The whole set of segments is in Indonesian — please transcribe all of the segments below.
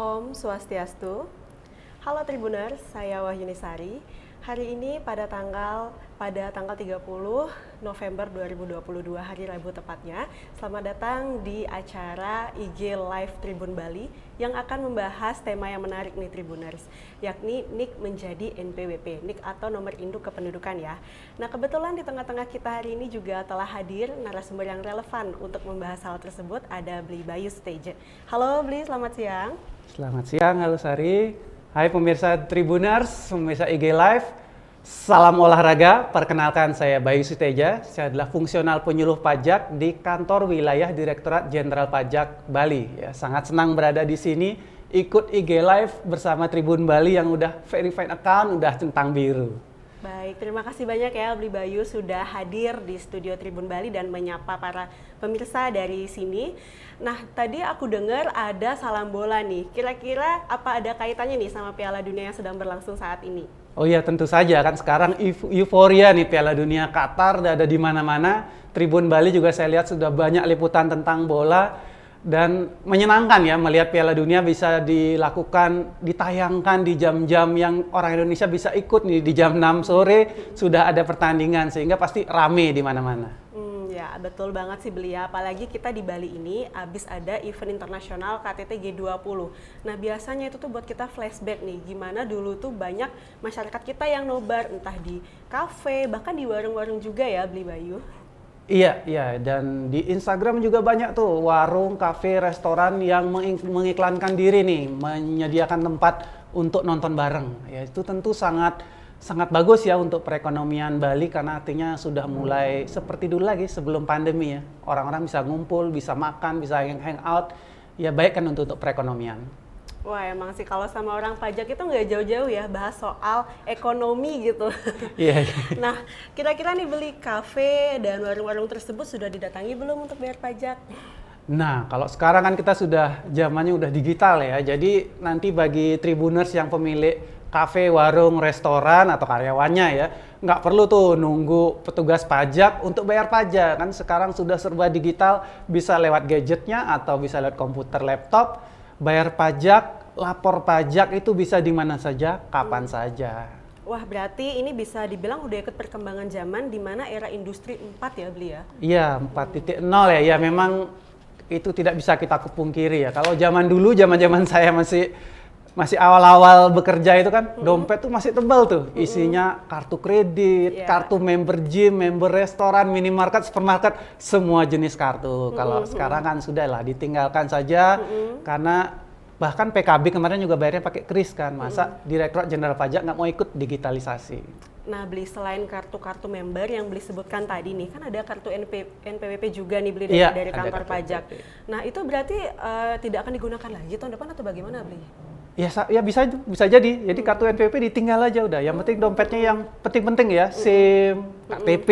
Om Swastiastu. Halo Tribuners, saya Wahyuni Sari. Hari ini pada tanggal 30 November 2022, hari Rabu tepatnya. Selamat datang di acara IG Live Tribun Bali yang akan membahas tema yang menarik nih Tribuners, yakni NIK menjadi NPWP, NIK atau nomor induk kependudukan ya. Nah, kebetulan di tengah-tengah kita hari ini juga telah hadir narasumber yang relevan untuk membahas hal tersebut, ada Bli Bayu Stage. Halo Bli, selamat siang. Selamat siang, halo Sari. Hai pemirsa Tribuners, pemirsa IG Live. Salam olahraga, perkenalkan saya Bayu Suteja. Saya adalah fungsional penyuluh pajak di kantor wilayah Direktorat Jenderal Pajak Bali. Ya, sangat senang berada di sini, ikut IG Live bersama Tribun Bali yang udah verified account, udah centang biru. Baik, terima kasih banyak ya Bli Bayu sudah hadir di studio Tribun Bali dan menyapa para pemirsa dari sini. Nah, tadi aku dengar ada salam bola nih. Kira-kira apa ada kaitannya nih sama Piala Dunia yang sedang berlangsung saat ini? Oh iya, tentu saja kan sekarang euforia nih Piala Dunia Qatar udah ada di mana-mana. Tribun Bali juga saya lihat sudah banyak liputan tentang bola. Dan menyenangkan ya melihat Piala Dunia bisa ditayangkan di jam-jam yang orang Indonesia bisa ikut nih, di jam 6 sore sudah ada pertandingan sehingga pasti rame di mana-mana. Ya betul banget sih Beli ya, apalagi kita di Bali ini habis ada event internasional KTT G20. Nah biasanya itu tuh buat kita flashback nih, gimana dulu tuh banyak masyarakat kita yang nobar entah di kafe bahkan di warung-warung juga ya Beli Bayu. Iya, dan di Instagram juga banyak tuh warung, kafe, restoran yang mengiklankan diri nih, menyediakan tempat untuk nonton bareng. Ya itu tentu sangat bagus ya untuk perekonomian Bali karena artinya sudah mulai seperti dulu lagi sebelum pandemi ya. Orang-orang bisa ngumpul, bisa makan, bisa hang out. Ya baik kan untuk perekonomian. Wah emang sih kalau sama orang pajak itu nggak jauh-jauh ya bahas soal ekonomi gitu. Iya. Nah kira-kira nih Beli kafe dan warung-warung tersebut sudah didatangi belum untuk bayar pajak? Nah kalau sekarang kan kita sudah zamannya udah digital ya. Jadi nanti bagi Tribuners yang pemilik kafe, warung, restoran atau karyawannya ya nggak perlu tuh nunggu petugas pajak untuk bayar pajak. Kan sekarang sudah serba digital, bisa lewat gadgetnya atau bisa lewat komputer, laptop. Bayar pajak, lapor pajak itu bisa di mana saja, kapan saja. Wah, berarti ini bisa dibilang udah ikut perkembangan zaman di mana era industri 4 ya, Beli ya? Iya, 4.0 ya. Ya memang itu tidak bisa kita kepungkiri ya. Kalau zaman dulu, zaman saya masih awal-awal bekerja itu kan, dompet tuh masih tebal tuh. Isinya kartu kredit, kartu member gym, member restoran, minimarket, supermarket, semua jenis kartu. Kalau sekarang kan sudah lah, ditinggalkan saja karena bahkan PKB kemarin juga bayarnya pakai kris kan. Masa Direktorat Jenderal Pajak nggak mau ikut digitalisasi. Nah, Beli selain kartu-kartu member yang Beli sebutkan tadi nih, kan ada kartu NPWP juga nih Beli dari kantor pajak. Nah, itu berarti tidak akan digunakan lagi tahun depan atau bagaimana Beli? Ya bisa jadi. Jadi kartu NPWP ditinggal aja udah. Yang penting dompetnya yang penting-penting ya, SIM, KTP,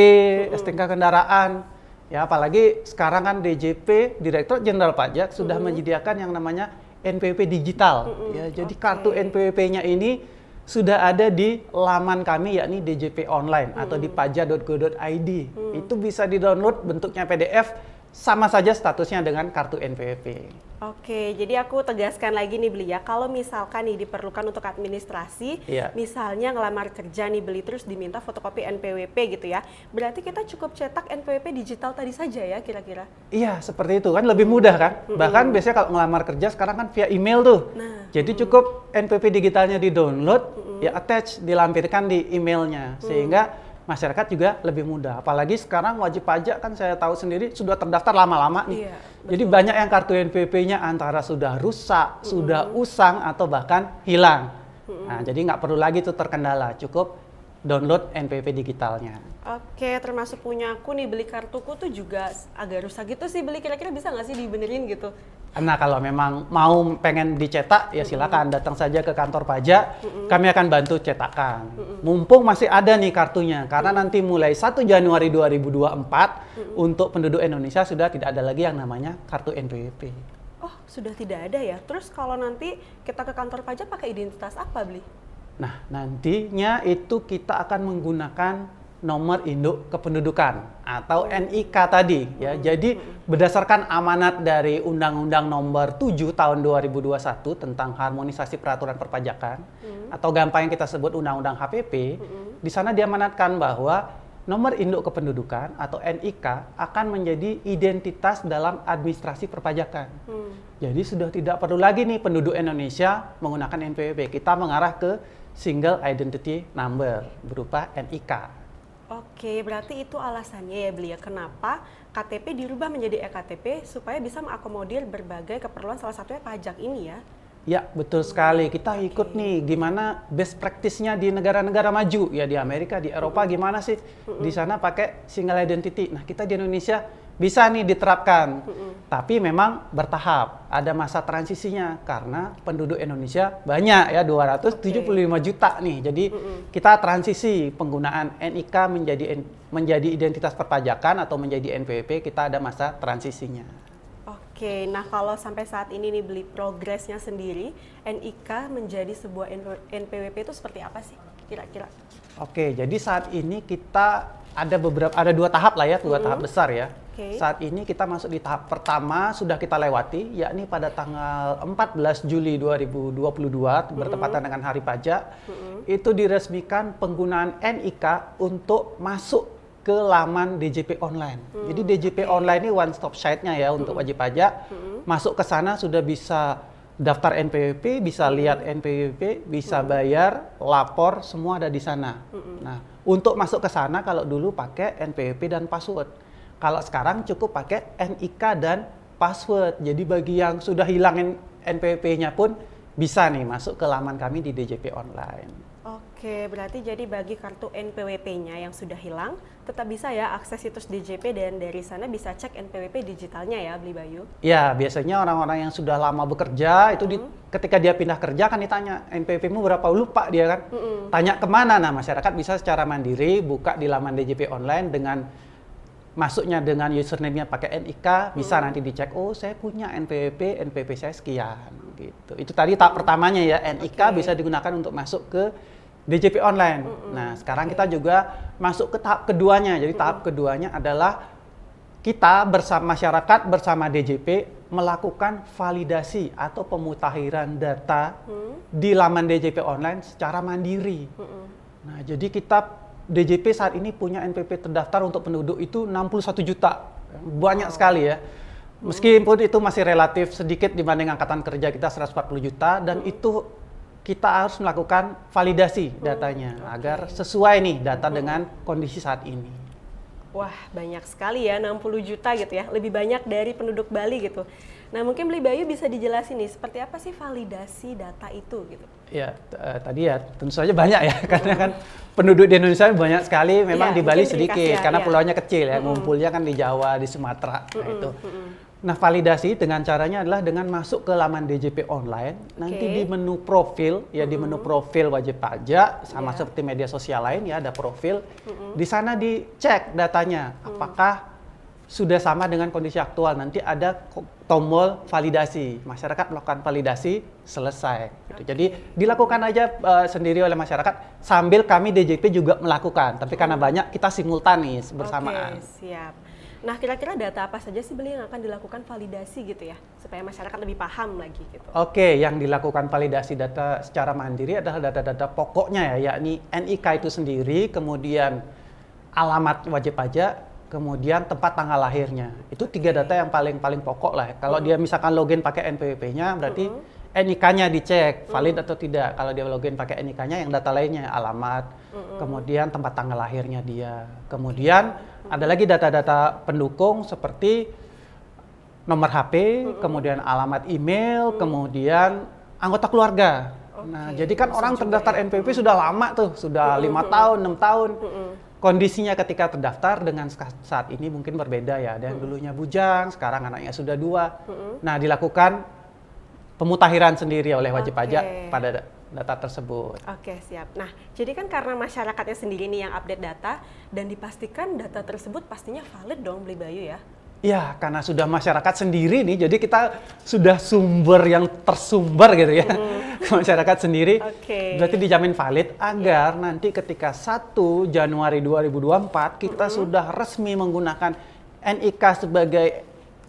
STNK kendaraan. Ya apalagi sekarang kan DJP, Direktorat Jenderal Pajak sudah menyediakan yang namanya NPWP digital. Ya, jadi kartu NPWP-nya ini sudah ada di laman kami yakni DJP online atau di pajak.go.id. Itu bisa di-download bentuknya PDF, sama saja statusnya dengan kartu NPWP. Oke, jadi aku tegaskan lagi nih Beli ya, kalau misalkan nih diperlukan untuk administrasi, misalnya ngelamar kerja nih Beli terus diminta fotokopi NPWP gitu ya, berarti kita cukup cetak NPWP digital tadi saja ya kira-kira? Iya, seperti itu kan lebih mudah kan, bahkan biasanya kalau ngelamar kerja sekarang kan via email tuh, jadi cukup NPWP digitalnya di-download, ya attach, dilampirkan di emailnya, sehingga masyarakat juga lebih mudah. Apalagi sekarang wajib pajak kan saya tahu sendiri sudah terdaftar lama-lama nih. Jadi banyak yang kartu NPWP-nya antara sudah rusak, sudah usang atau bahkan hilang. Nah, jadi nggak perlu lagi tuh terkendala, cukup download NPWP digitalnya. Oke, termasuk punya aku nih Beli kartuku tuh juga agak rusak gitu sih Beli, kira-kira bisa nggak sih dibenerin gitu? Nah kalau memang pengen dicetak ya silakan datang saja ke kantor pajak, kami akan bantu cetakan. Mumpung masih ada nih kartunya, karena nanti mulai 1 Januari 2024 untuk penduduk Indonesia sudah tidak ada lagi yang namanya kartu NPWP. Oh sudah tidak ada ya, terus kalau nanti kita ke kantor pajak pakai identitas apa Beli? Nah nantinya itu kita akan menggunakan nomor induk kependudukan atau NIK tadi ya. Jadi berdasarkan amanat dari Undang-Undang Nomor 7 Tahun 2021 tentang harmonisasi peraturan perpajakan atau gampang yang kita sebut Undang-Undang HPP, di sana diamanatkan bahwa nomor induk kependudukan atau NIK akan menjadi identitas dalam administrasi perpajakan. Jadi sudah tidak perlu lagi nih penduduk Indonesia menggunakan NPWP. Kita mengarah ke Single Identity Number berupa NIK. Oke, berarti itu alasannya ya Beli ya, kenapa KTP dirubah menjadi eKTP supaya bisa mengakomodir berbagai keperluan salah satunya pajak ini ya? Ya, betul sekali. Kita ikut nih gimana best practice-nya di negara-negara maju. Ya di Amerika, di Eropa gimana sih? Di sana pakai single identity. Nah, kita di Indonesia bisa nih diterapkan. Tapi memang bertahap. Ada masa transisinya karena penduduk Indonesia banyak ya, 275 juta nih. Jadi kita transisi penggunaan NIK menjadi identitas perpajakan atau menjadi NPWP, kita ada masa transisinya. Oke, nah kalau sampai saat ini nih Beli, progresnya sendiri, NIK menjadi sebuah NPWP itu seperti apa sih kira-kira? Oke, jadi saat ini kita ada dua tahap lah ya, dua tahap besar ya. Saat ini kita masuk di tahap pertama sudah kita lewati, yakni pada tanggal 14 Juli 2022 bertepatan dengan Hari Pajak, itu diresmikan penggunaan NIK untuk masuk ke laman DJP online. Jadi DJP online ini one stop site-nya ya untuk wajib pajak. Masuk ke sana sudah bisa daftar NPWP, bisa lihat NPWP, bisa bayar, lapor, semua ada di sana. Nah, untuk masuk ke sana kalau dulu pakai NPWP dan password. Kalau sekarang cukup pakai NIK dan password. Jadi bagi yang sudah hilangin NPWP-nya pun bisa nih masuk ke laman kami di DJP online. Oke, berarti jadi bagi kartu NPWP-nya yang sudah hilang, tetap bisa ya akses situs DJP dan dari sana bisa cek NPWP digitalnya ya, Beli Bayu? Ya, biasanya orang-orang yang sudah lama bekerja, itu ketika dia pindah kerja kan ditanya, NPWP-mu berapa? Lupa dia kan. Tanya kemana? Nah, masyarakat bisa secara mandiri buka di laman DJP online dengan masuknya dengan username-nya pakai NIK, bisa nanti dicek, oh saya punya NPWP saya sekian. Gitu. Itu tadi tahap pertamanya ya, NIK bisa digunakan untuk masuk ke DJP online. Nah, sekarang kita juga masuk ke tahap keduanya. Jadi tahap keduanya adalah kita bersama masyarakat bersama DJP melakukan validasi atau pemutakhiran data di laman DJP online secara mandiri. Nah, jadi kita DJP saat ini punya NPWP terdaftar untuk penduduk itu 61 juta. Banyak sekali ya. Meskipun itu masih relatif sedikit dibanding angkatan kerja kita 140 juta dan itu kita harus melakukan validasi datanya agar sesuai nih data dengan kondisi saat ini. Wah, banyak sekali ya, 60 juta gitu ya, lebih banyak dari penduduk Bali gitu. Nah, mungkin Beli Bayu bisa dijelasin nih, seperti apa sih validasi data itu gitu? Ya, tadi ya tentu saja banyak ya, karena kan penduduk di Indonesia banyak sekali, memang di Bali sedikit, karena pulaunya kecil ya, ngumpulnya kan di Jawa, di Sumatera, nah itu. Nah, validasi dengan caranya adalah dengan masuk ke laman DJP online, nanti di menu profil, ya di menu profil wajib pajak, sama seperti media sosial lain ya, ada profil. Di sana dicek datanya, apakah sudah sama dengan kondisi aktual. Nanti ada tombol validasi, masyarakat melakukan validasi, selesai. Gitu. Jadi dilakukan aja sendiri oleh masyarakat, sambil kami DJP juga melakukan. Tapi karena banyak, kita simultanis bersamaan. Oke, siap. Nah, kira-kira data apa saja sih Beli yang akan dilakukan validasi gitu ya, supaya masyarakat lebih paham lagi gitu? Oke, yang dilakukan validasi data secara mandiri adalah data-data pokoknya ya, yakni NIK itu sendiri, kemudian alamat wajib pajak, kemudian tempat tanggal lahirnya. Itu tiga data yang paling pokok lah. Kalau dia misalkan login pakai NPWP-nya, berarti NIK-nya dicek valid atau tidak. Kalau dia login pakai NIK-nya, yang data lainnya alamat, kemudian tempat tanggal lahirnya dia. Kemudian ada lagi data-data pendukung seperti nomor HP, kemudian alamat email, kemudian anggota keluarga. Nah, jadi kan orang terdaftar NPWP sudah lama tuh, sudah 5 tahun, 6 tahun. Kondisinya ketika terdaftar dengan saat ini mungkin berbeda ya. Ada yang dulunya bujang, sekarang anaknya sudah 2. Nah, dilakukan pemutakhiran sendiri oleh wajib pajak pada data tersebut. Oke, siap. Nah, jadi kan karena masyarakatnya sendiri nih yang update data dan dipastikan data tersebut pastinya valid dong Beli Bayu ya? Ya, karena sudah masyarakat sendiri nih, jadi kita sudah sumber yang tersumber gitu ya, ke masyarakat sendiri. Berarti dijamin valid agar nanti ketika 1 Januari 2024 kita sudah resmi menggunakan NIK sebagai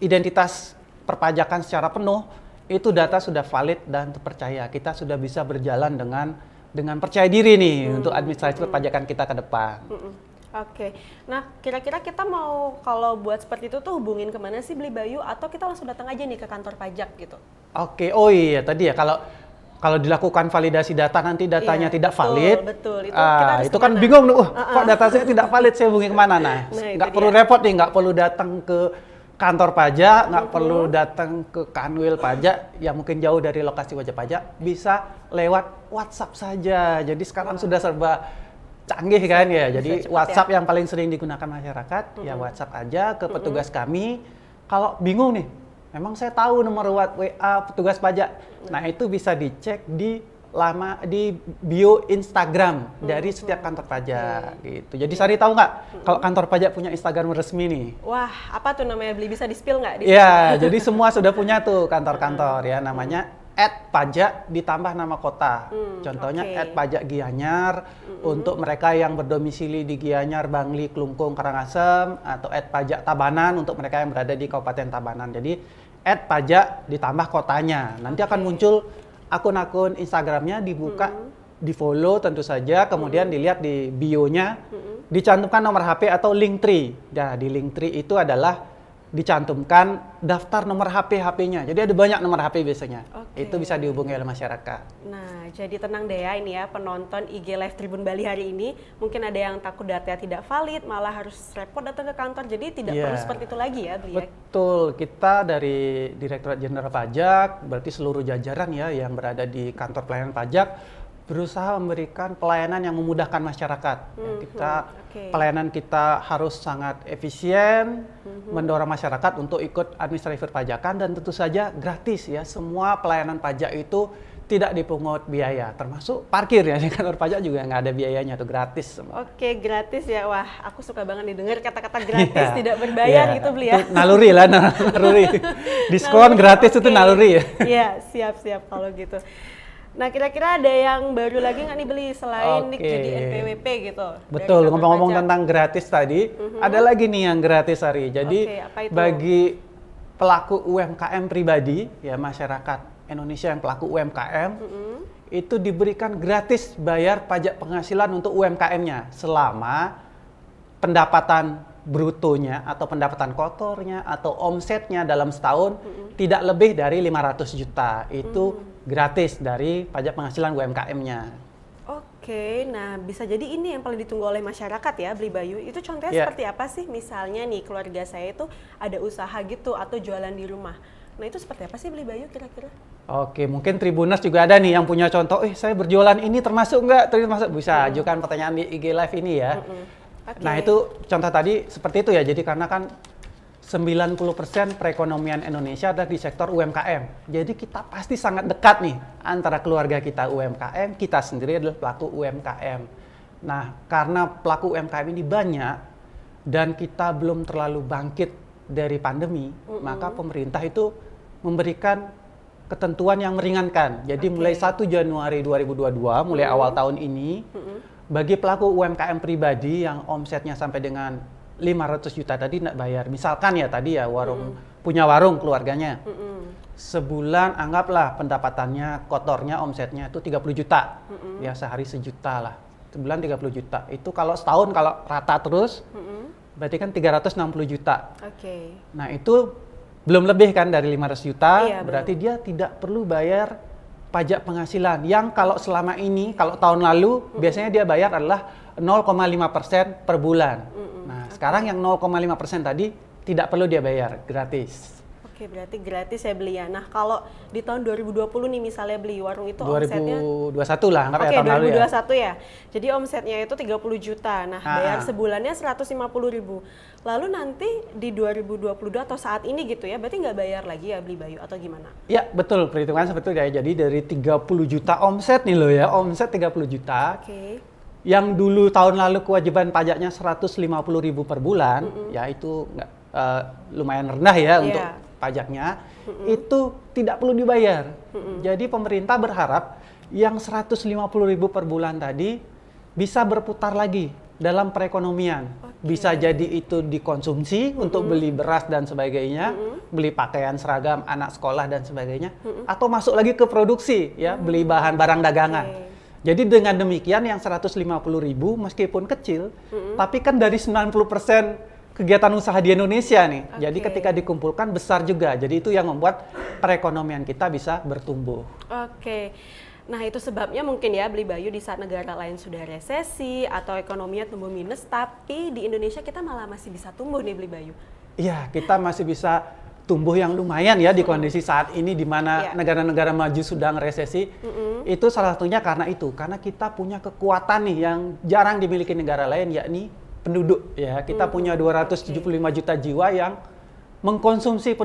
identitas perpajakan secara penuh, itu data sudah valid dan terpercaya. Kita sudah bisa berjalan dengan percaya diri nih untuk administrasi perpajakan kita ke depan. Oke, nah kira-kira kita mau kalau buat seperti itu tuh hubungin kemana sih Beli Bayu, atau kita langsung datang aja nih ke kantor pajak gitu? Oke, oh iya tadi ya kalau dilakukan validasi data nanti datanya tidak valid, betul. Itu kan bingung nih, kok data saya tidak valid, saya hubungi kemana? Nah, nggak perlu repot nih, nggak perlu datang ke kantor pajak, nggak perlu datang ke kanwil pajak yang mungkin jauh dari lokasi wajib pajak, bisa lewat WhatsApp saja. Jadi sekarang sudah serba canggih kan ya, jadi WhatsApp yang paling sering digunakan masyarakat, ya WhatsApp aja ke petugas kami. Kalau bingung nih, memang saya tahu nomor WA petugas pajak, nah itu bisa dicek di bio Instagram dari setiap kantor pajak gitu. Jadi Sari tahu nggak kalau kantor pajak punya Instagram resmi nih? Wah, apa tuh namanya Beli, bisa di-spill nggak? Iya, jadi semua sudah punya tuh kantor-kantor ya, namanya @pajak ditambah nama kota. Contohnya @pajak Gianyar untuk mereka yang berdomisili di Gianyar, Bangli, Klungkung, Karangasem, atau @pajak Tabanan untuk mereka yang berada di Kabupaten Tabanan. Jadi @pajak ditambah kotanya. Nanti akan muncul akun-akun Instagramnya, dibuka, di-follow tentu saja, kemudian dilihat di bio-nya, dicantumkan nomor HP atau Linktree. Nah, di Linktree itu adalah dicantumkan daftar nomor HP-nya. Jadi ada banyak nomor HP biasanya. Itu bisa dihubungi oleh masyarakat. Nah, jadi tenang deh ya ini ya penonton IG Live Tribun Bali hari ini. Mungkin ada yang takut datanya tidak valid, malah harus repot datang ke kantor. Jadi tidak perlu seperti itu lagi ya, Beli. Betul. Kita dari Direktorat Jenderal Pajak, berarti seluruh jajaran ya yang berada di kantor pelayanan pajak, berusaha memberikan pelayanan yang memudahkan masyarakat. Pelayanan kita harus sangat efisien, mendorong masyarakat untuk ikut administrasi perpajakan, dan tentu saja gratis ya. Semua pelayanan pajak itu tidak dipungut biaya, termasuk parkir ya, di kantor pajak juga nggak ada biayanya, tuh gratis. Oke, gratis ya. Wah, aku suka banget didengar kata-kata gratis, tidak berbayar gitu, Beli ya. Naluri lah, naluri. Diskon gratis itu naluri ya. Iya, siap-siap kalau gitu. Nah, kira-kira ada yang baru lagi nggak nih Beli selain jadi NPWP gitu? Betul, ngomong-ngomong tentang gratis tadi, ada lagi nih yang gratis, Ari. Jadi bagi pelaku UMKM pribadi, ya masyarakat Indonesia yang pelaku UMKM, itu diberikan gratis bayar pajak penghasilan untuk UMKM-nya selama pendapatan brutonya atau pendapatan kotornya atau omsetnya dalam setahun tidak lebih dari 500 juta. Itu gratis dari pajak penghasilan UMKM-nya. Oke, nah bisa jadi ini yang paling ditunggu oleh masyarakat ya, Beli Bayu. Itu contohnya seperti apa sih? Misalnya nih keluarga saya itu ada usaha gitu atau jualan di rumah. Nah itu seperti apa sih Beli Bayu kira-kira? Oke, mungkin Tribuners juga ada nih yang punya contoh, saya berjualan ini termasuk nggak? Termasuk, bisa ajukan pertanyaan di IG Live ini ya. Nah itu contoh tadi seperti itu ya, jadi karena kan 90% perekonomian Indonesia ada di sektor UMKM. Jadi kita pasti sangat dekat nih antara keluarga kita UMKM, kita sendiri adalah pelaku UMKM. Nah, karena pelaku UMKM ini banyak dan kita belum terlalu bangkit dari pandemi, maka pemerintah itu memberikan ketentuan yang meringankan. Jadi mulai 1 Januari 2022, mulai awal tahun ini, bagi pelaku UMKM pribadi yang omsetnya sampai dengan 500 juta tadi nggak bayar. Misalkan ya tadi ya punya warung keluarganya. Sebulan anggaplah pendapatannya kotornya omsetnya itu 30 juta. Ya sehari 1 juta lah. Sebulan 30 juta. Itu kalau setahun kalau rata terus berarti kan 360 juta. Nah, itu belum lebih kan dari 500 juta, berarti dia tidak perlu bayar pajak penghasilan yang kalau selama ini, kalau tahun lalu biasanya dia bayar adalah 0,5% per bulan. Nah, sekarang yang 0,5% tadi tidak perlu dia bayar, gratis. Oke, berarti gratis ya Beli ya. Nah, kalau di tahun 2020 nih misalnya Beli warung itu omsetnya 2021 lah, anggap ya tahun lalu ya. 2021 ya. Jadi omsetnya itu 30 juta. Nah, bayar sebulannya 150.000. Lalu nanti di 2022 atau saat ini gitu ya, berarti nggak bayar lagi ya Beli Bayu atau gimana? Ya, betul. Perhitungan seperti itu ya. Jadi dari 30 juta omset nih loh ya, omset 30 juta. Yang dulu tahun lalu kewajiban pajaknya 150.000 per bulan, ya itu lumayan rendah ya untuk Iya. pajaknya, itu tidak perlu dibayar. Jadi pemerintah berharap yang 150.000 per bulan tadi bisa berputar lagi dalam perekonomian. Bisa jadi itu dikonsumsi untuk beli beras dan sebagainya, beli pakaian seragam anak sekolah dan sebagainya, atau masuk lagi ke produksi ya, beli bahan barang dagangan. Jadi dengan demikian yang 150.000 meskipun kecil, tapi kan dari 90% kegiatan usaha di Indonesia nih. Jadi ketika dikumpulkan besar juga. Jadi itu yang membuat perekonomian kita bisa bertumbuh. Oke. Nah, itu sebabnya mungkin ya Beli Bayu di saat negara lain sudah resesi atau ekonominya tumbuh minus, tapi di Indonesia kita malah masih bisa tumbuh nih Beli Bayu. Iya, kita masih bisa tumbuh yang lumayan ya di kondisi saat ini di mana negara-negara maju sedang resesi. Itu salah satunya karena itu, karena kita punya kekuatan nih yang jarang dimiliki negara lain, yakni penduduk ya. Kita punya 275 juta jiwa yang mengkonsumsi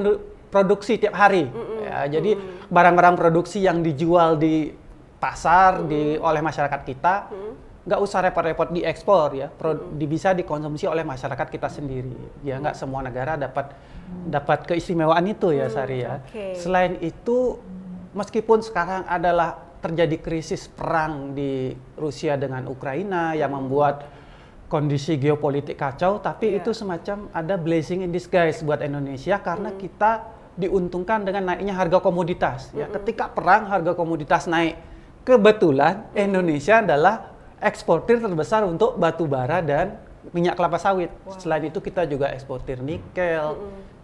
produksi tiap hari. Ya, jadi barang-barang produksi yang dijual di pasar oleh masyarakat kita nggak usah repot-repot diekspor ya, bisa dikonsumsi oleh masyarakat kita sendiri. Ya nggak semua negara dapat keistimewaan itu ya Sari ya. Selain itu, meskipun sekarang adalah terjadi krisis perang di Rusia dengan Ukraina yang membuat kondisi geopolitik kacau, tapi itu semacam ada blessing in disguise buat Indonesia karena kita diuntungkan dengan naiknya harga komoditas. Ya, ketika perang harga komoditas naik, kebetulan Indonesia adalah eksportir terbesar untuk batu bara dan minyak kelapa sawit. Selain itu kita juga eksportir nikel,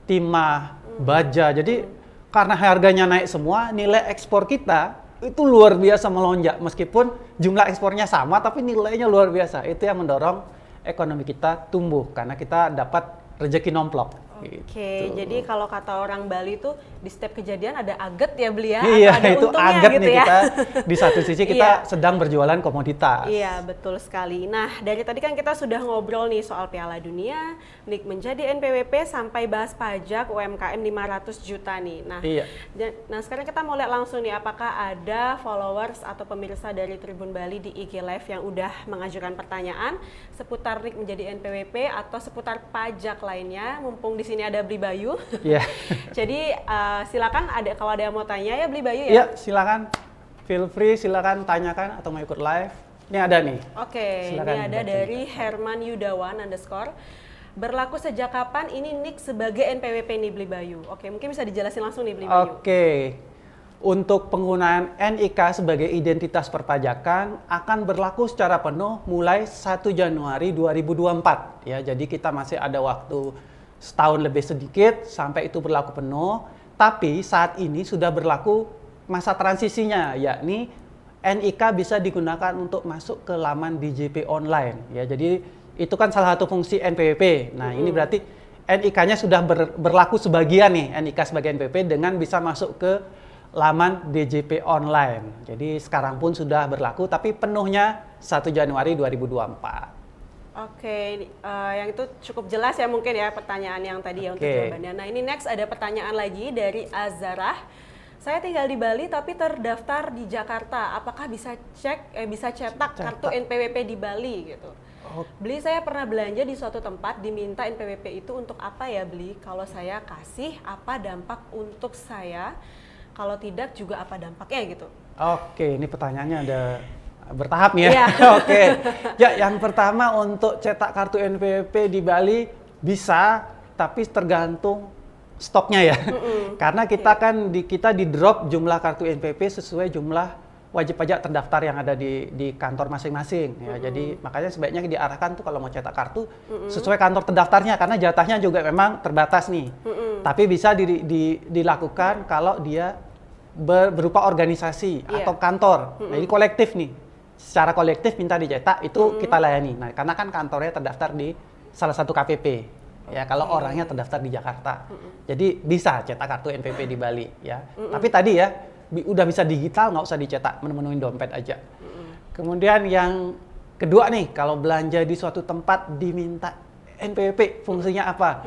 timah, baja. Jadi karena harganya naik semua, nilai ekspor kita itu luar biasa melonjak, meskipun jumlah ekspornya sama tapi nilainya luar biasa. Itu yang mendorong ekonomi kita tumbuh karena kita dapat rezeki nomplok. Oke, jadi kalau kata orang Bali tuh di setiap kejadian ada aget ya Beli ya? Iya, ada itu untungnya aget gitu nih ya? kita. Di satu sisi kita sedang berjualan komoditas. Iya, betul sekali. Nah, dari tadi kan kita sudah ngobrol nih soal Piala Dunia, Nik menjadi NPWP, sampai bahas pajak UMKM 500 juta nih. Nah, nah sekarang kita mau lihat langsung nih, apakah ada followers atau pemirsa dari Tribun Bali di IG Live yang udah mengajukan pertanyaan seputar Nik menjadi NPWP atau seputar pajak lainnya, mumpung di sini ada Beli Bayu. Iya. Jadi silakan kalau ada yang mau tanya ya Beli Bayu ya. Iya, silakan. Feel free, silakan tanyakan atau mau ikut live. Ini ada nih. Oke, ini ada dari Herman Yudawan _ berlaku sejak kapan ini Nik sebagai NPWP nih Beli Bayu? Oke, mungkin bisa dijelasin langsung nih Beli Bayu. Oke. Untuk penggunaan NIK sebagai identitas perpajakan akan berlaku secara penuh mulai 1 Januari 2024 ya. Jadi kita masih ada waktu setahun lebih sedikit sampai itu berlaku penuh. Tapi saat ini sudah berlaku masa transisinya, yakni NIK bisa digunakan untuk masuk ke laman DJP online ya. Jadi itu kan salah satu fungsi NPWP. Nah, ini berarti NIK-nya sudah berlaku sebagian nih, NIK sebagai NPWP dengan bisa masuk ke laman DJP online. Jadi sekarang pun sudah berlaku, tapi penuhnya 1 Januari 2024. Oke, yang itu cukup jelas ya mungkin ya pertanyaan yang tadi ya untuk jawabannya. Nah, ini next ada pertanyaan lagi dari Azarah. Saya tinggal di Bali tapi terdaftar di Jakarta. Apakah bisa cetak kartu NPWP di Bali gitu? Beli, saya pernah belanja di suatu tempat diminta NPWP itu untuk apa ya Beli? Kalau saya kasih, apa dampak untuk saya? Kalau tidak juga apa dampaknya gitu? Oke, ini pertanyaannya ada bertahap nih ya. Oke. Ya, yang pertama untuk cetak kartu NPWP di Bali bisa, tapi tergantung stoknya ya. Karena kita kan kita di drop jumlah kartu NPWP sesuai jumlah wajib pajak terdaftar yang ada di kantor masing-masing ya. Jadi makanya sebaiknya diarahkan tuh kalau mau cetak kartu sesuai kantor terdaftarnya, karena jatahnya juga memang terbatas nih. Tapi bisa dilakukan kalau dia berupa organisasi atau kantor. Nah, ini kolektif nih. Secara kolektif minta dicetak itu kita layani. Nah, karena kan kantornya terdaftar di salah satu KPP. Ya, kalau orangnya terdaftar di Jakarta. Jadi bisa cetak kartu NPWP di Bali ya. Tapi tadi ya udah bisa digital, nggak usah dicetak, menemuin dompet aja. Kemudian yang kedua nih, kalau belanja di suatu tempat diminta NPWP, fungsinya apa?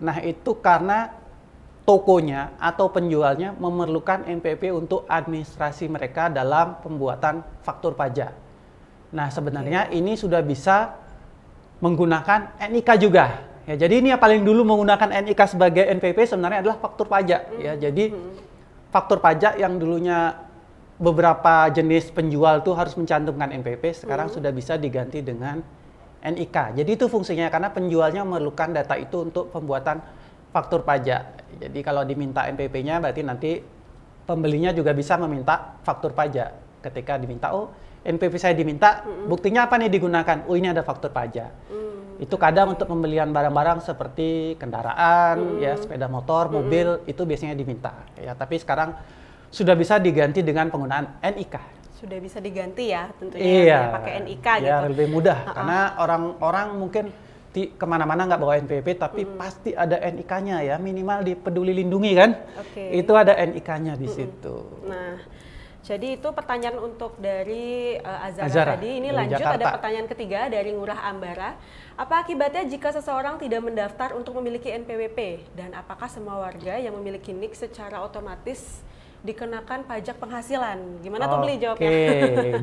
Nah, itu karena tokonya atau penjualnya memerlukan NPWP untuk administrasi mereka dalam pembuatan faktur pajak. Nah, sebenarnya ini sudah bisa menggunakan NIK juga Ya, jadi ini yang paling dulu menggunakan NIK sebagai NPWP sebenarnya adalah faktur pajak. Ya, jadi faktur pajak yang dulunya beberapa jenis penjual tuh harus mencantumkan NPWP, sekarang sudah bisa diganti dengan NIK. Jadi itu fungsinya karena penjualnya memerlukan data itu untuk pembuatan faktur pajak. Jadi kalau diminta NPWP-nya berarti nanti pembelinya juga bisa meminta faktur pajak. Ketika diminta, oh NPWP saya diminta, buktinya apa nih digunakan? Oh ini ada faktur pajak. Itu kadang untuk pembelian barang-barang seperti kendaraan, ya sepeda motor, mobil, itu biasanya diminta. Ya, tapi sekarang sudah bisa diganti dengan penggunaan NIK. Sudah bisa diganti ya tentunya Iya, ya, pakai NIK ya, gitu. lebih mudah karena orang-orang mungkin kemana-mana nggak bawa NPWP tapi pasti ada NIK-nya ya, minimal di Peduli Lindungi kan. Oke. Itu ada NIK-nya di situ. Nah, jadi itu pertanyaan untuk dari Azara, Azara, tadi. Ini dari lanjut Jakarta. ada pertanyaan ketiga dari Ngurah Ambara. Apa akibatnya jika seseorang tidak mendaftar untuk memiliki NPWP? Dan apakah semua warga yang memiliki NIK secara otomatis dikenakan pajak penghasilan? Gimana tuh Beli jawabnya? Oke,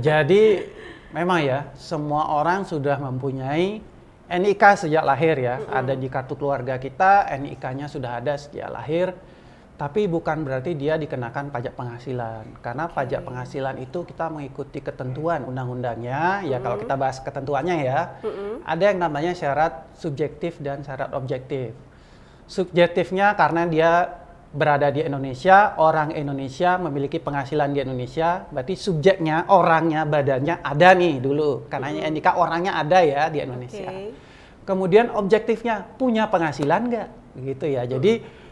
jadi memang ya semua orang sudah mempunyai NIK sejak lahir ya. Ada di kartu keluarga kita, NIK-nya sudah ada sejak lahir. Tapi bukan berarti dia dikenakan pajak penghasilan. Karena pajak penghasilan itu kita mengikuti ketentuan undang-undangnya. Ya kalau kita bahas ketentuannya ya, ada yang namanya syarat subjektif dan syarat objektif. Subjektifnya karena dia berada di Indonesia, orang Indonesia memiliki penghasilan di Indonesia, berarti subjeknya, orangnya, badannya ada nih dulu. Karena NIK orangnya ada ya di Indonesia. Kemudian objektifnya, punya penghasilan nggak? Gitu ya. Jadi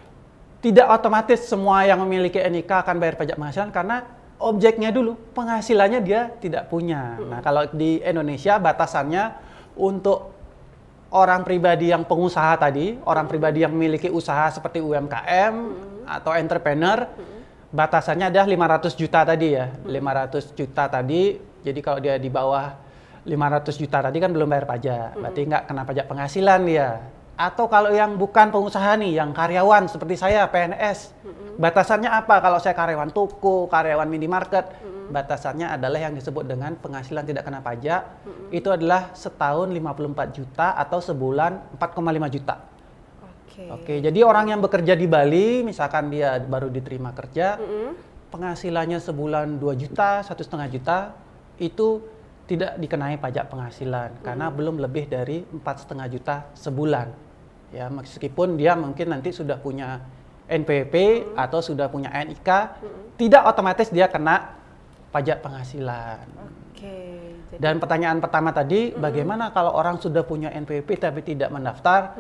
tidak otomatis semua yang memiliki NIK akan bayar pajak penghasilan karena objeknya dulu, penghasilannya dia tidak punya. Nah, kalau di Indonesia batasannya untuk orang pribadi yang pengusaha tadi, orang pribadi yang memiliki usaha seperti UMKM atau entrepreneur, batasannya adalah 500 juta tadi ya. 500 juta tadi, jadi kalau dia di bawah 500 juta tadi kan belum bayar pajak, berarti nggak kena pajak penghasilan dia. Atau kalau yang bukan pengusaha nih, yang karyawan seperti saya, PNS, batasannya apa? Kalau saya karyawan toko, karyawan minimarket, batasannya adalah yang disebut dengan penghasilan tidak kena pajak, itu adalah setahun 54 juta atau sebulan 4,5 juta. Oke, jadi orang yang bekerja di Bali, misalkan dia baru diterima kerja, penghasilannya sebulan 2 juta, 1,5 juta, itu tidak dikenai pajak penghasilan karena belum lebih dari 4,5 juta sebulan. Ya, meskipun dia mungkin nanti sudah punya NPWP atau sudah punya NIK, tidak otomatis dia kena pajak penghasilan. Dan pertanyaan pertama tadi, bagaimana kalau orang sudah punya NPWP tapi tidak mendaftar?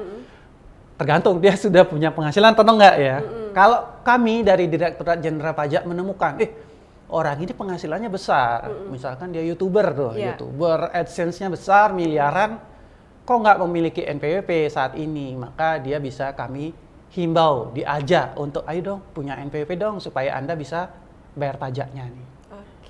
Tergantung dia sudah punya penghasilan atau enggak ya. Kalau kami dari Direktorat Jenderal Pajak menemukan, orang ini penghasilannya besar, misalkan dia YouTuber tuh, YouTuber AdSense-nya besar, miliaran, kok nggak memiliki NPWP saat ini, maka dia bisa kami himbau, diajak untuk ayo dong punya NPWP dong supaya Anda bisa bayar pajaknya nih.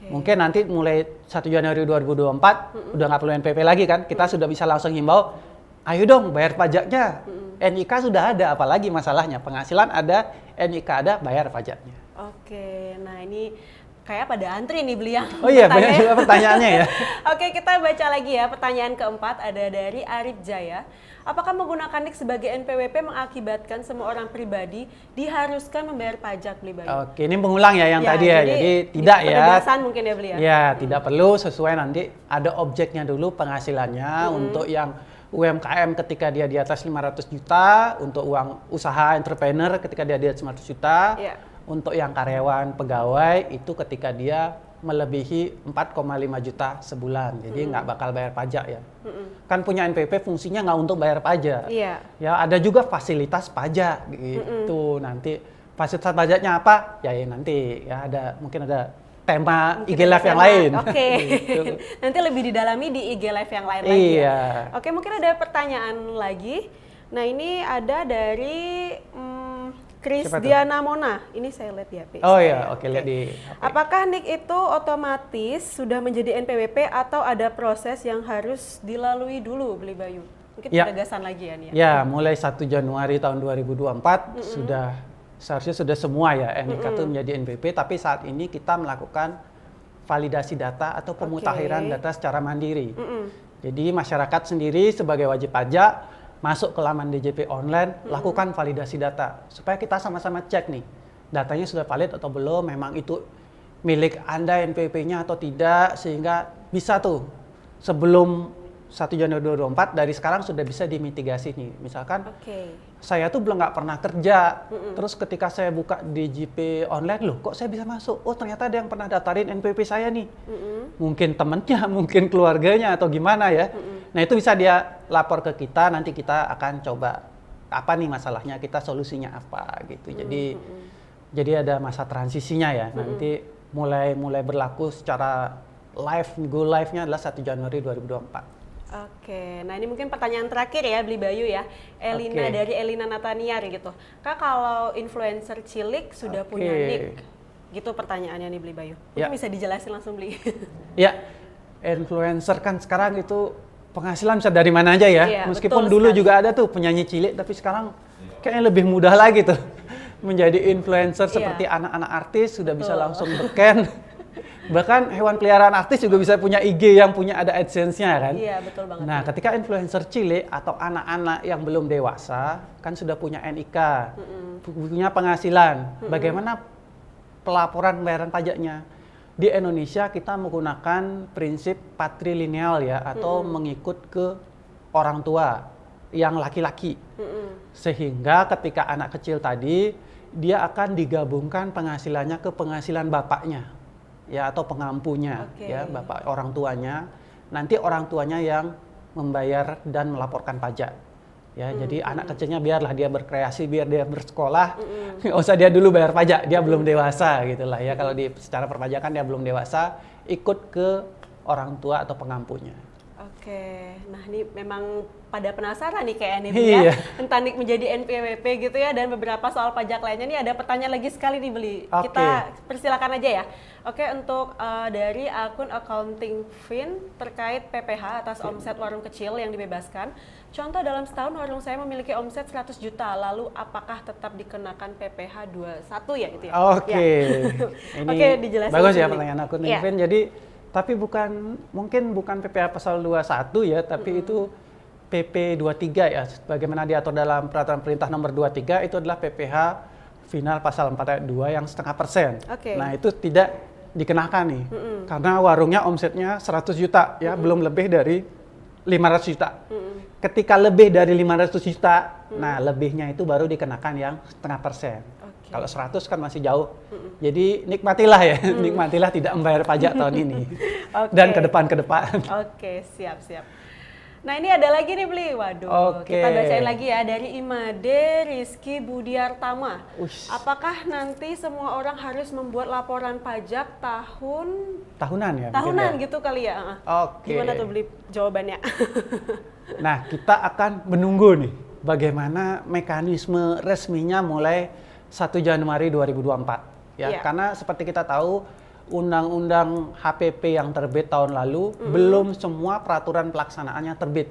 Mungkin nanti mulai 1 Januari 2024 udah nggak perlu NPWP lagi kan, kita sudah bisa langsung himbau, ayo dong bayar pajaknya. NIK sudah ada, apalagi masalahnya penghasilan ada, NIK ada, bayar pajaknya. Oke, nah ini kayak pada antri nih Beli yang Oh iya, banyak juga pertanyaannya ya. Oke, kita baca lagi ya. Pertanyaan keempat ada dari Arif Jaya. Apakah menggunakan NIK sebagai NPWP mengakibatkan semua orang pribadi diharuskan membayar pajak, Beli Bayu? Oke, ini pengulang ya yang tadi ya. Jadi tidak ya. Penegasan mungkin ya Beli ya? Ya, tidak perlu, sesuai nanti ada objeknya dulu penghasilannya untuk yang UMKM ketika dia di atas 500 juta, untuk uang usaha entrepreneur ketika dia di atas 500 juta. Untuk yang karyawan pegawai itu ketika dia melebihi 4,5 juta sebulan, jadi nggak bakal bayar pajak ya. Kan punya NPWP fungsinya nggak untuk bayar pajak. Ya ada juga fasilitas pajak gitu. Nanti fasilitas pajaknya apa? Ya nanti ya ada mungkin ada tema IG Live yang lain. Oke. Gitu. Nanti lebih didalami di IG Live yang lain lagi. Iya. Oke, mungkin ada pertanyaan lagi. Nah ini ada dari Krisdiana Mona, ini saya lihat di HP. Oh iya, oke, lihat di HP. Apakah NIK itu otomatis sudah menjadi NPWP atau ada proses yang harus dilalui dulu, Beli Bayu? Mungkin penegasan lagi ya nih. Ya, mulai 1 Januari tahun 2024 seharusnya sudah semua ya NIK itu menjadi NPWP, tapi saat ini kita melakukan validasi data atau pemutakhiran data secara mandiri. Jadi masyarakat sendiri sebagai wajib pajak masuk ke laman DJP online, lakukan validasi data supaya kita sama-sama cek nih datanya sudah valid atau belum, memang itu milik Anda NPWP-nya atau tidak, sehingga bisa tuh sebelum 1 Januari 2024 dari sekarang sudah bisa dimitigasi nih. Misalkan saya tuh belum nggak pernah kerja, terus ketika saya buka DJP online, loh kok saya bisa masuk? Oh ternyata ada yang pernah daftarin NPWP saya nih. Mungkin temennya, mungkin keluarganya atau gimana ya. Nah itu bisa dia lapor ke kita, nanti kita akan coba apa nih masalahnya, kita solusinya apa gitu. Jadi ada masa transisinya ya, nanti mulai berlaku secara go live-nya adalah 1 Januari 2024. Oke, nah ini mungkin pertanyaan terakhir ya, Beli Bayu ya. Elina dari Elina Nataniar gitu. Kak, kalau influencer cilik sudah punya nick, gitu pertanyaannya nih Beli Bayu. Mungkin bisa dijelasin langsung Beli. Ya, influencer kan sekarang itu penghasilan bisa dari mana aja ya. Meskipun dulu juga ada tuh penyanyi cilik, tapi sekarang kayaknya lebih mudah lagi tuh menjadi influencer seperti anak-anak artis sudah bisa langsung beken. Bahkan hewan peliharaan artis juga bisa punya IG yang punya ada AdSense-nya kan. Iya, betul banget. Nah, ketika influencer cilik atau anak-anak yang belum dewasa kan sudah punya NIK, punya penghasilan. Bagaimana pelaporan pembayaran pajaknya? Di Indonesia kita menggunakan prinsip patrilineal ya, atau mengikut ke orang tua yang laki-laki. Sehingga ketika anak kecil tadi, dia akan digabungkan penghasilannya ke penghasilan bapaknya. Ya, atau pengampunya, ya, bapak orang tuanya. Nanti orang tuanya yang membayar dan melaporkan pajak. Ya, jadi anak kecilnya biarlah dia berkreasi, biar dia bersekolah. Nggak usah dia dulu bayar pajak, dia belum dewasa gitulah ya. Kalau di secara perpajakan dia belum dewasa, ikut ke orang tua atau pengampunya. Oke, nah ini memang pada penasaran nih kayaknya nih ya, tentang menjadi NPWP gitu ya, dan beberapa soal pajak lainnya nih. Ada pertanyaan lagi sekali nih Beli, kita persilakan aja ya. Oke, untuk dari akun accounting Fin terkait PPh atas omset warung kecil yang dibebaskan. Contoh dalam setahun warung saya memiliki omset 100 juta, lalu apakah tetap dikenakan PPh 21 ya itu ya? Ini dijelasin bagus ya pertanyaan akun Fin. Jadi tapi mungkin bukan PPh pasal 21 ya, tapi itu PP 23 ya, bagaimana diatur dalam peraturan perintah nomor 23 itu adalah PPh final pasal 4 ayat 2 yang 0,5%. Nah itu tidak dikenakan nih, karena warungnya omsetnya 100 juta ya, belum lebih dari 500 juta. Ketika lebih dari 500 juta, nah lebihnya itu baru dikenakan yang 0,5%. Kalau 100 kan masih jauh. Jadi nikmatilah ya, nikmatilah tidak membayar pajak tahun ini. Dan ke depan. Oke, siap. Nah ini ada lagi nih Beli, waduh, kita bacain lagi ya, dari Imade Rizky Budiartama. Apakah nanti semua orang harus membuat laporan pajak tahunan ya? Tahunan gitu kali ya? Gimana tuh Beli jawabannya? Nah kita akan menunggu nih, bagaimana mekanisme resminya mulai 1 Januari 2024 ya, karena seperti kita tahu Undang-Undang HPP yang terbit tahun lalu belum semua peraturan pelaksanaannya terbit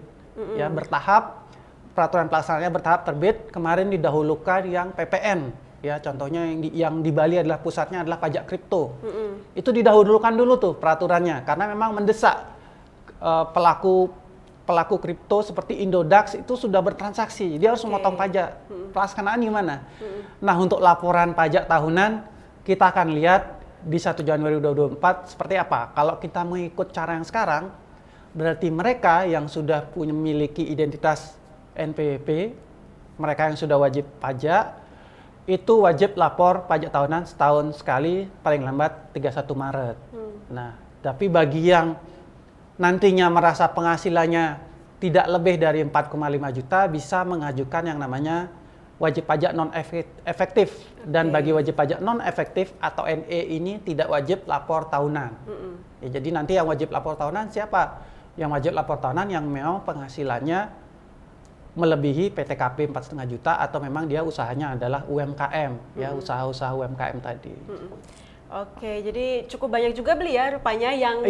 ya, bertahap. Peraturan pelaksanaannya bertahap terbit. Kemarin didahulukan yang PPN ya, contohnya yang di Bali adalah pusatnya adalah pajak kripto. Itu didahulukan dulu tuh peraturannya, karena memang mendesak pelaku kripto seperti Indodax itu sudah bertransaksi, dia harus memotong pajak. Pelaksanaan gimana? Nah, untuk laporan pajak tahunan kita akan lihat di 1 Januari 2024 seperti apa. Kalau kita mengikut cara yang sekarang, berarti mereka yang sudah memiliki identitas NPWP, mereka yang sudah wajib pajak, itu wajib lapor pajak tahunan setahun sekali, paling lambat 31 Maret. Nah, tapi bagi yang nantinya merasa penghasilannya tidak lebih dari 4,5 juta, bisa mengajukan yang namanya wajib pajak non efektif. Dan bagi wajib pajak non efektif atau NE ini tidak wajib lapor tahunan. Ya, jadi nanti yang wajib lapor tahunan siapa? Yang wajib lapor tahunan yang memang penghasilannya melebihi PTKP 4,5 juta atau memang dia usahanya adalah UMKM, ya, usaha-usaha UMKM tadi. Oke, jadi cukup banyak juga Beli ya rupanya yang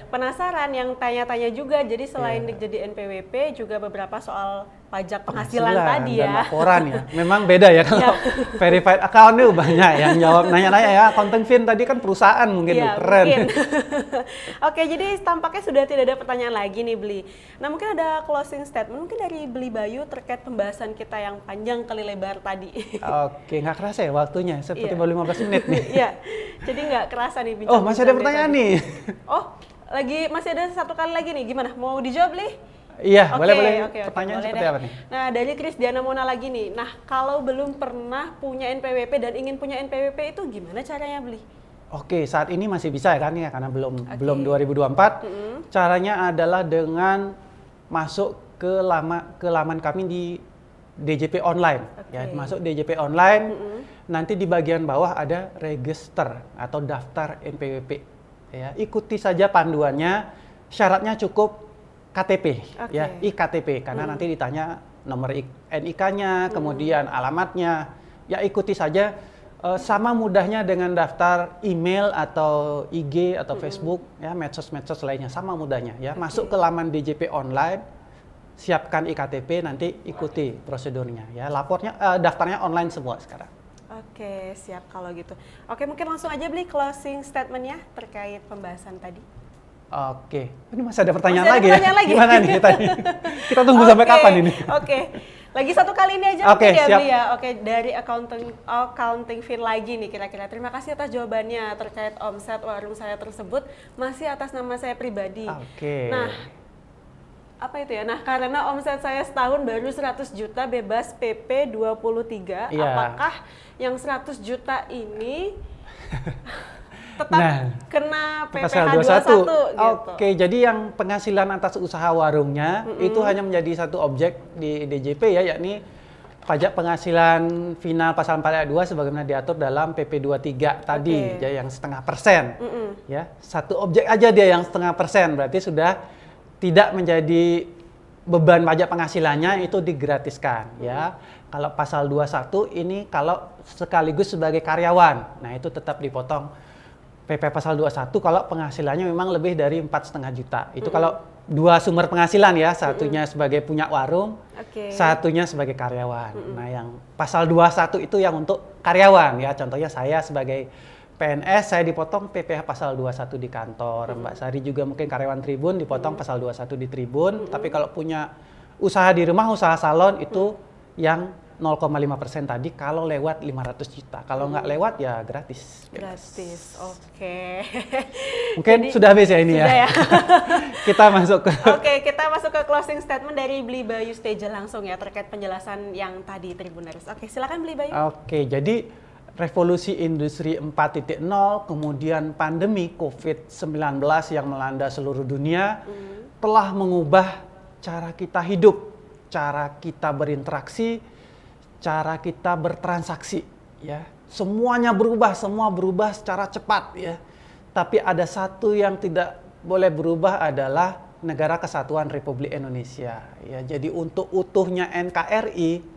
penasaran, yang tanya-tanya juga. Jadi selain jadi NPWP juga beberapa soal pajak penghasilan tadi dan ya. laporan ya. Memang beda ya kalau verified account itu banyak yang jawab nanya-nanya ya. Accounting fin tadi kan perusahaan mungkin Iya, keren. mungkin. Oke, jadi tampaknya sudah tidak ada pertanyaan lagi nih Beli. Nah, mungkin ada closing statement mungkin dari Beli Bayu terkait pembahasan kita yang panjang kali lebar tadi. Oke, nggak kerasa ya waktunya, seperti baru 15 menit nih. Iya, jadi nggak kerasa nih bincang. Oh, masih ada pertanyaan nih. Oh, masih ada satu kali lagi nih. Gimana? Mau dijawab, Beli? Iya, Oke, boleh. oke, Pertanyaan boleh seperti deh. apa nih? Nah, dari Krisdiana Mona lagi nih. Nah, kalau belum pernah punya NPWP dan ingin punya NPWP itu gimana caranya Beli? Oke, saat ini masih bisa ya kan ya, karena belum 2024. Caranya adalah dengan masuk ke laman kami di DJP online. Ya, masuk DJP online. Nanti di bagian bawah ada register atau daftar NPWP. Ya, ikuti saja panduannya. Syaratnya cukup KTP, ya, iktp, karena nanti ditanya nomor NIK-nya, kemudian alamatnya, ya ikuti saja. Sama mudahnya dengan daftar email atau IG atau Facebook, ya medsos-medsos lainnya, sama mudahnya, ya. Masuk ke laman DJP online, siapkan iktp, nanti ikuti prosedurnya, ya. Daftarnya online semua sekarang. Oke, siap kalau gitu. Oke, mungkin langsung aja Beli closing statement-nya terkait pembahasan tadi. Oke, ini masih ada pertanyaan masih ada lagi ya? Gimana nih kita tunggu sampai kapan ini? Oke, lagi satu kali ini aja mungkin ya siap. Beli ya. Oke, dari accounting fin lagi nih kira-kira. Terima kasih atas jawabannya terkait omset warung saya tersebut masih atas nama saya pribadi. Oke. Nah, apa itu ya? Nah, karena omset saya setahun baru 100 juta bebas PP 23, apakah yang 100 juta ini tetap kena PPh 21 gitu. Oke, jadi yang penghasilan atas usaha warungnya itu hanya menjadi satu objek di DJP ya, yakni pajak penghasilan final pasal 4 ayat 2 sebagaimana diatur dalam PP 23 tadi, ya, yang 0,5%. Ya, satu objek aja dia yang 0,5%, berarti sudah tidak menjadi beban pajak penghasilannya, itu digratiskan, ya. Kalau pasal 21 ini kalau sekaligus sebagai karyawan, nah itu tetap dipotong PP pasal 21 kalau penghasilannya memang lebih dari 4,5 juta. Itu kalau dua sumber penghasilan ya, satunya sebagai punya warung, satunya sebagai karyawan. Nah, yang pasal 21 itu yang untuk karyawan ya. Contohnya saya sebagai PNS, saya dipotong PPh pasal 21 di kantor. Mbak Sari juga mungkin karyawan Tribun, dipotong pasal 21 di Tribun. Tapi kalau punya usaha di rumah, usaha salon itu yang 0,5% tadi kalau lewat 500 juta. Kalau nggak lewat ya gratis. Gratis, oke. Mungkin jadi, sudah habis ya ini ya. Kita masuk ke... Oke, kita masuk ke closing statement dari Beli Bayu Stage langsung ya terkait penjelasan yang tadi Tribuners. Oke, silakan Beli Bayu. Oke, jadi revolusi industri 4.0, kemudian pandemi COVID-19 yang melanda seluruh dunia telah mengubah cara kita hidup, cara kita berinteraksi, cara kita bertransaksi, ya. Semuanya berubah, semua berubah secara cepat, ya. Tapi ada satu yang tidak boleh berubah adalah Negara Kesatuan Republik Indonesia, ya. Jadi untuk utuhnya NKRI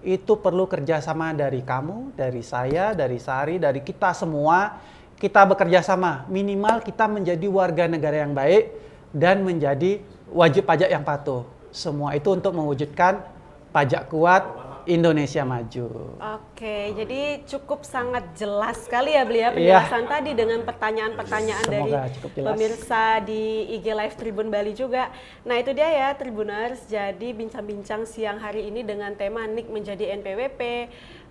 itu perlu kerjasama dari kamu, dari saya, dari Sari, dari kita semua. Kita bekerja sama, minimal kita menjadi warga negara yang baik dan menjadi wajib pajak yang patuh. Semua itu untuk mewujudkan pajak kuat, Indonesia maju. Oke, jadi cukup sangat jelas sekali ya Beli ya penjelasan tadi dengan pertanyaan-pertanyaan dari pemirsa di IG Live Tribun Bali juga. Nah itu dia ya Tribuners, jadi bincang-bincang siang hari ini dengan tema NIK menjadi NPWP.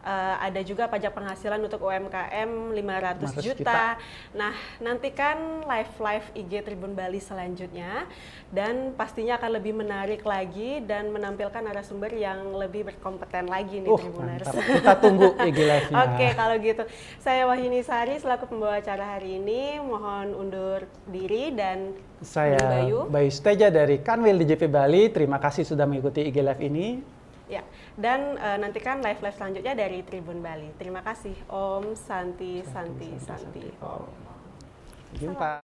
Ada juga pajak penghasilan untuk UMKM 500 juta. Nah, nantikan live IG Tribun Bali selanjutnya dan pastinya akan lebih menarik lagi dan menampilkan narasumber yang lebih berkompeten lagi nih Tribuners. Kita tunggu IG live-nya. Oke, kalau gitu. Saya Wahyuni Sari selaku pembawa acara hari ini mohon undur diri dan saya Bayu Steja dari Kanwil DJP Bali. Terima kasih sudah mengikuti IG live ini. Ya, dan nantikan live selanjutnya dari Tribun Bali. Terima kasih. Om Santi Santi Santi. Jumpa.